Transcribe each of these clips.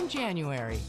in January.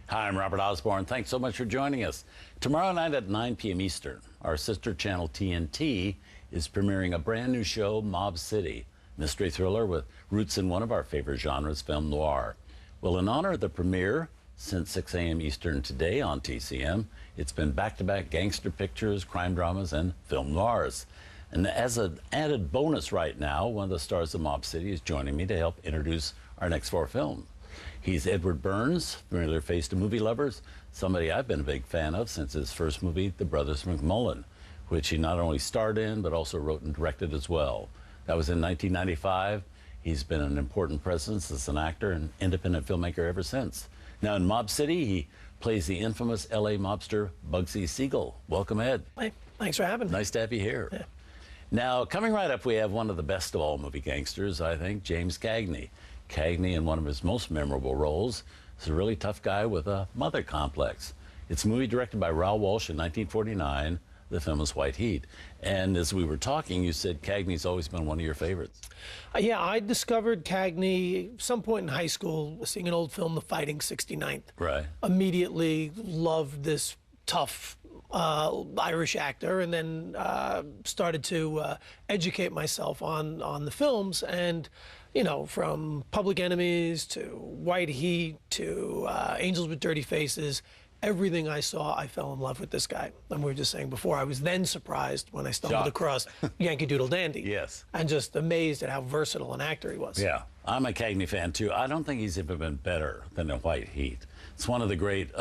Hi, I'm Robert Osborne. Thanks so much for joining us. Tomorrow night at 9 p.m. Eastern, our sister channel TNT is premiering a brand new show, Mob City, mystery thriller with roots in one of our favorite genres, film noir. Well, in honor of the premiere, since 6 a.m. Eastern today on TCM, it's been back-to-back gangster pictures, crime dramas, and film noirs. And as an added bonus right now, one of the stars of Mob City is joining me to help introduce our next 4 films. He's Edward Burns, familiar face to movie lovers, somebody I've been a big fan of since his first movie, The Brothers McMullen, which he not only starred in, but also wrote and directed as well. That was in 1995. He's been an important presence as an actor and independent filmmaker ever since. Now in Mob City, he plays the infamous LA mobster Bugsy Siegel. Welcome, Ed. Hey, thanks for having me. Nice to have you here. Yeah. Now, coming right up, we have one of the best of all movie gangsters, I think, James Cagney. Cagney, in one of his most memorable roles, is a really tough guy with a mother complex. It's a movie directed by Raoul Walsh in 1949. The film is White Heat. And as we were talking, you said Cagney's always been one of your favorites. Yeah, I discovered Cagney some point in high school, seeing an old film, The Fighting 69th. Right. Immediately loved this tough Irish actor, and then started to educate myself on the films. And you know, from Public Enemies to White Heat to Angels with Dirty Faces, everything I saw, I fell in love with this guy. And we were just saying before, I was then surprised when I stumbled across Yankee Doodle Dandy. Yes. And just amazed at how versatile an actor he was. Yeah, I'm a Cagney fan too. I don't think he's ever been better than in White Heat. It's one of the great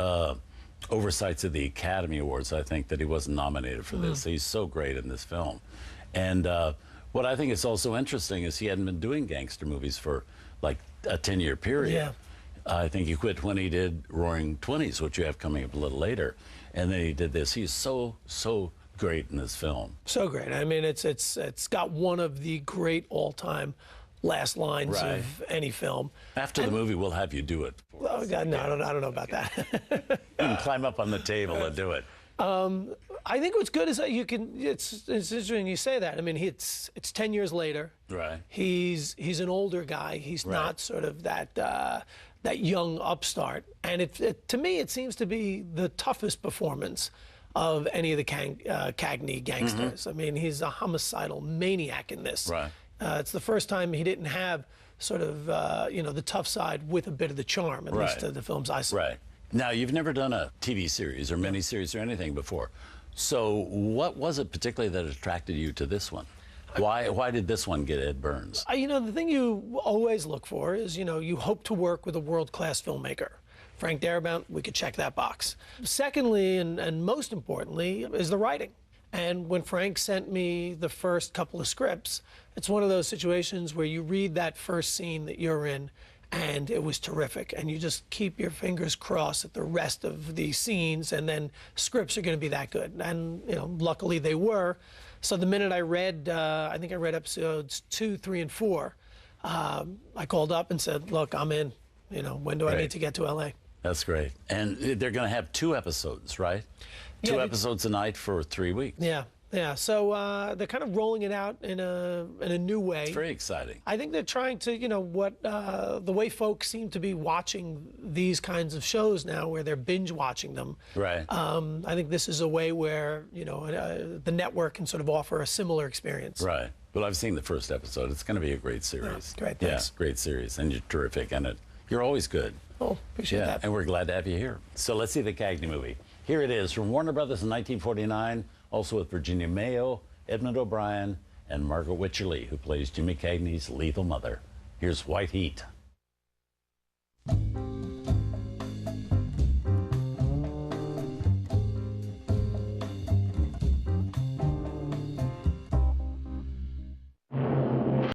oversights of the Academy Awards, I think, that he wasn't nominated for this. He's so great in this film. And what I think is also interesting is he hadn't been doing gangster movies for like a 10-year period. Yeah. I think he quit when he did Roaring Twenties, which you have coming up a little later. And then he did this. He's so great in this film. So great. I mean, it's got one of the great all-time last lines of any film. After the movie, we'll have you do it. Oh God, no, I don't know about that. You can climb up on the table and do it. I think what's good is that you can. It's interesting you say that. I mean, it's 10 years later. Right. He's an older guy. He's not sort of that young upstart. And to me, it seems to be the toughest performance of any of the Cagney gangsters. I mean, he's a homicidal maniac in this. Right. It's the first time he didn't have sort of you know, the tough side with a bit of the charm, at least to the films I saw. Right. Now, you've never done a TV series or miniseries or anything before. So what was it particularly that attracted you to this one? Why did this one get Ed Burns? You know, the thing you always look for is, you know, you hope to work with a world-class filmmaker. Frank Darabont, we could check that box. Secondly, and most importantly, is the writing. And when Frank sent me the first couple of scripts, it's one of those situations where you read that first scene that you're in, and it was terrific, and you just keep your fingers crossed at the rest of the scenes, and then scripts are going to be that good. And you know, luckily they were. So the minute I read, I think I read episodes 2, 3, and 4, I called up and said, "Look, I'm in. You know, when do I need to get to LA?" That's great. And they're going to have 2 episodes, right? Yeah, 2 episodes a night for 3 weeks. Yeah. Yeah, so they're kind of rolling it out in a new way. It's very exciting. I think they're trying to, you know, the way folks seem to be watching these kinds of shows now, where they're binge watching them. Right. I think this is a way where, you know, the network can sort of offer a similar experience. Right. Well, I've seen the first episode. It's going to be a great series. Yeah, great, thanks. Yeah, great series, and you're terrific in it. You're always good. Oh, appreciate that. And we're glad to have you here. So let's see the Cagney movie. Here it is from Warner Brothers in 1949. Also with Virginia Mayo, Edmund O'Brien, and Margaret Wycherley, who plays Jimmy Cagney's lethal mother. Here's White Heat.